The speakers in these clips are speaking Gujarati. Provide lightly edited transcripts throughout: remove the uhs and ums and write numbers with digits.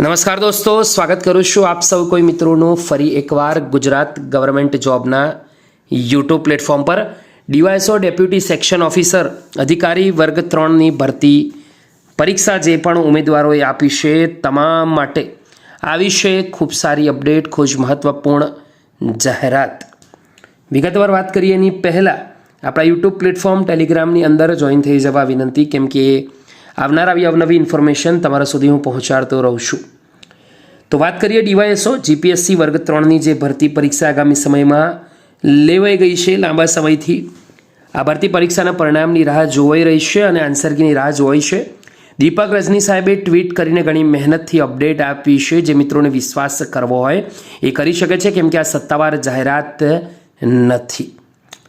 નમસ્કાર દોસ્તો, સ્વાગત કરું છું આપ સૌ કોઈ મિત્રોનું ફરી એકવાર ગુજરાત ગવર્મેન્ટ જોબના યુટ્યુબ પ્લેટફોર્મ પર. ડીવાયએસઓ ડેપ્યુટી સેક્શન ઓફિસર અધિકારી વર્ગ 3ની ભરતી પરીક્ષા જે પણ ઉમેદવારોએ આપી છે તમામ માટે આવી છે ખૂબ સારી અપડેટ, ખૂબ જ મહત્વપૂર્ણ જાહેરાત. વિગતવાર વાત કરીએ એની પહેલાં આપણા યુટ્યુબ પ્લેટફોર્મ ટેલિગ્રામની અંદર જોઈન થઈ જવા વિનંતી, કેમ કે આવનાર આવી અવનવી ઇન્ફોર્મેશન તમારા સુધી હું પહોંચાડતો રહું છું. તો વાત કરીએ ડીવાયએસઓ જીપીએસસી વર્ગ 3ની જે ભરતી પરીક્ષા આગામી સમયમાં લેવાઈ ગઈ છે. લાંબા સમયથી આ ભરતી પરીક્ષાના પરિણામની રાહ જોવાઈ રહી છે અને આન્સર કીની રાહ જોવાઈ છે. દીપક રજની સાહેબે ટ્વીટ કરીને ઘણી મહેનતથી અપડેટ આપી છે. જે મિત્રોને વિશ્વાસ કરવો હોય એ કરી શકે છે, કેમ કે આ સત્તાવાર જાહેરાત નથી.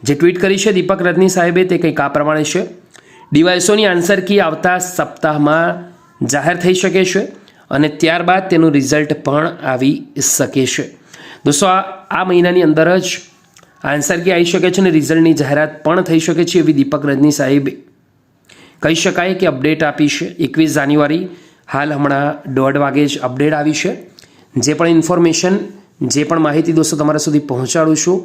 જે ટ્વીટ કરી છે દીપક રજની સાહેબે તે કંઈક આ પ્રમાણે છે: ડીવાયએસઓની આન્સર કી આવતા સપ્તાહમાં જાહેર થઈ શકે છે અને ત્યારબાદ તેનું રિઝલ્ટ પણ આવી શકે છે. દોસ્તો, આ મહિનાની અંદર જ આન્સર કી આવી શકે છે અને રિઝલ્ટની જાહેરાત પણ થઈ શકે છે એવી દીપક રજની સાહેબે કહી શકાય કે અપડેટ આપી છે. 21 જાન્યુઆરી હાલ હમણાં 1:30 વાગે જ અપડેટ આવી છે. જે પણ ઇન્ફોર્મેશન, જે પણ માહિતી દોસ્તો તમારા સુધી પહોંચાડું છું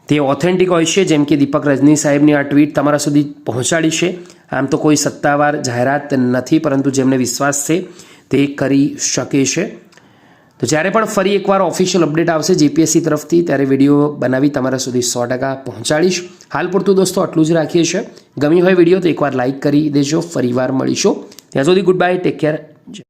તે ઓથેન્ટિક હોય છે, જેમ કે દીપક રજની સાહેબની આ ટ્વીટ તમારા સુધી પહોંચાડી છે. આમ તો કોઈ સત્તાવાર જાહેરાત નથી, પરંતુ જેમને વિશ્વાસ છે તે કરી શકે છે. તો જ્યારે પણ ફરી એકવાર ઓફિશિયલ અપડેટ આવશે જીપીએસસી તરફથી ત્યારે વિડીયો બનાવી તમારા સુધી 100% પહોંચાડીશ. હાલ પૂરતું દોસ્તો આટલું જ રાખીએ છીએ. ગમી હોય વિડીયો તો એકવાર લાઇક કરી દેજો. ફરીવાર મળીશું. ત્યાં સુધી ગુડ બાય, ટેક કેર.